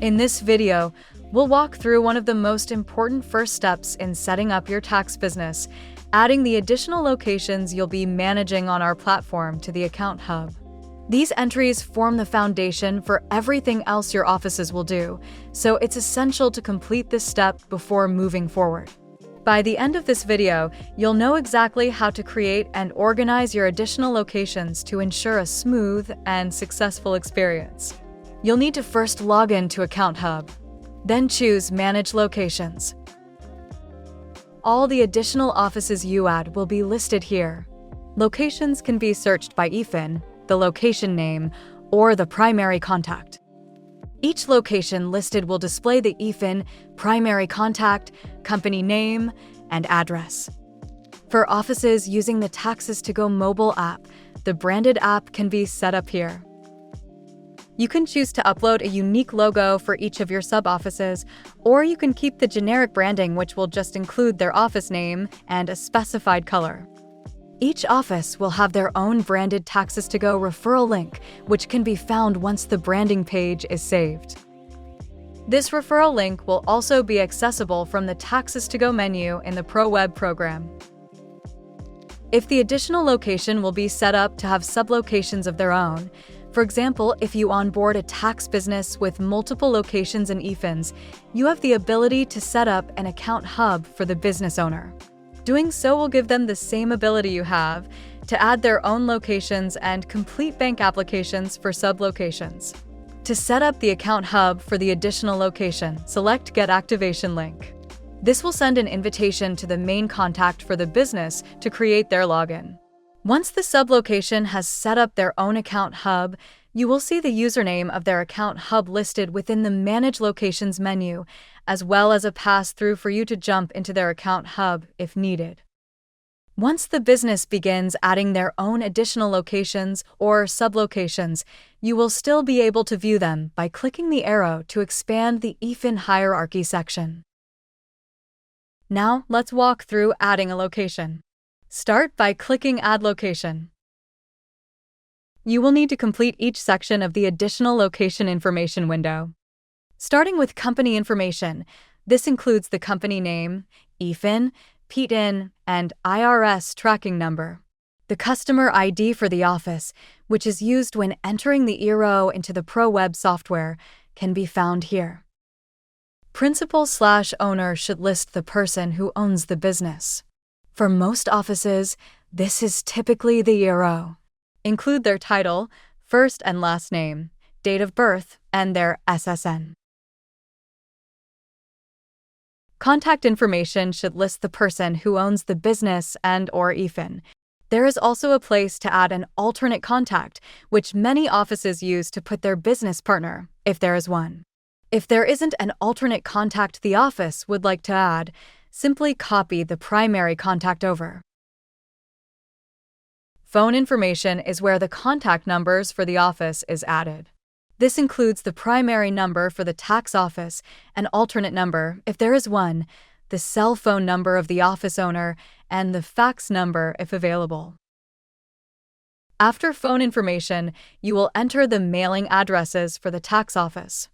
In this video, we'll walk through one of the most important first steps in setting up your tax business, adding the additional locations you'll be managing on our platform to the Account Hub. These entries form the foundation for everything else your offices will do, so it's essential to complete this step before moving forward. By the end of this video, you'll know exactly how to create and organize your additional locations to ensure a smooth and successful experience. You'll need to first log in to Account Hub, then choose Manage Locations. All the additional offices you add will be listed here. Locations can be searched by EIFIN, the location name, or the primary contact. Each location listed will display the EIFIN, primary contact, company name, and address. For offices using the Taxes to Go mobile app, the branded app can be set up here. You can choose to upload a unique logo for each of your sub-offices, or you can keep the generic branding, which will just include their office name and a specified color. Each office will have their own branded Taxes to Go referral link, which can be found once the branding page is saved. This referral link will also be accessible from the Taxes to Go menu in the Pro Web program. If the additional location will be set up to have sub-locations of their own, for example, if you onboard a tax business with multiple locations and EIFINs, you have the ability to set up an Account Hub for the business owner. Doing so will give them the same ability you have to add their own locations and complete bank applications for sub-locations. To set up the Account Hub for the additional location, select Get Activation Link. This will send an invitation to the main contact for the business to create their login. Once the sub-location has set up their own Account Hub, you will see the username of their Account Hub listed within the Manage Locations menu, as well as a pass-through for you to jump into their Account Hub if needed. Once the business begins adding their own additional locations or sub-locations, you will still be able to view them by clicking the arrow to expand the EIFIN hierarchy section. Now, let's walk through adding a location. Start by clicking Add Location. You will need to complete each section of the additional location information window. Starting with company information, this includes the company name, EIFIN, PTIN, and IRS tracking number. The customer ID for the office, which is used when entering the ERO into the Pro Web software, can be found here. Principal/owner should list the person who owns the business. For most offices, this is typically the ERO. Include their title, first and last name, date of birth, and their SSN. Contact information should list the person who owns the business and/or EIFIN. There is also a place to add an alternate contact, which many offices use to put their business partner, if there is one. If there isn't an alternate contact the office would like to add, simply copy the primary contact over. Phone information is where the contact numbers for the office is added. This includes the primary number for the tax office, an alternate number, if there is one, the cell phone number of the office owner, and the fax number if available. After phone information, you will enter the mailing addresses for the tax office.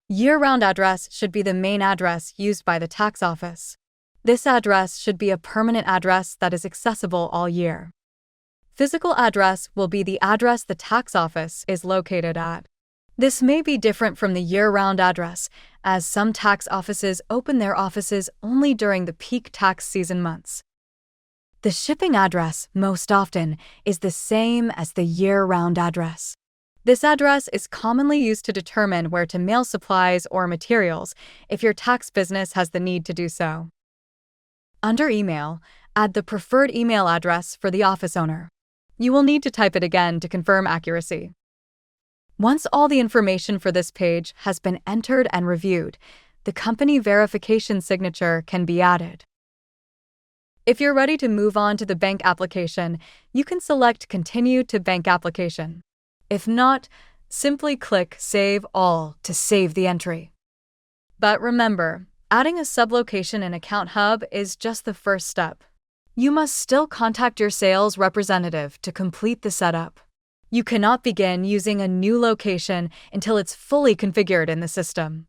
Year-round address should be the main address used by the tax office. This address should be a permanent address that is accessible all year. Physical address will be the address the tax office is located at. This may be different from the year-round address, as some tax offices open their offices only during the peak tax season months. The shipping address, most often, is the same as the year-round address. This address is commonly used to determine where to mail supplies or materials if your tax business has the need to do so. Under Email, add the preferred email address for the office owner. You will need to type it again to confirm accuracy. Once all the information for this page has been entered and reviewed, the company verification signature can be added. If you're ready to move on to the bank application, you can select Continue to Bank Application. If not, simply click Save All to save the entry. But remember, adding a sub-location in Account Hub is just the first step. You must still contact your sales representative to complete the setup. You cannot begin using a new location until it's fully configured in the system.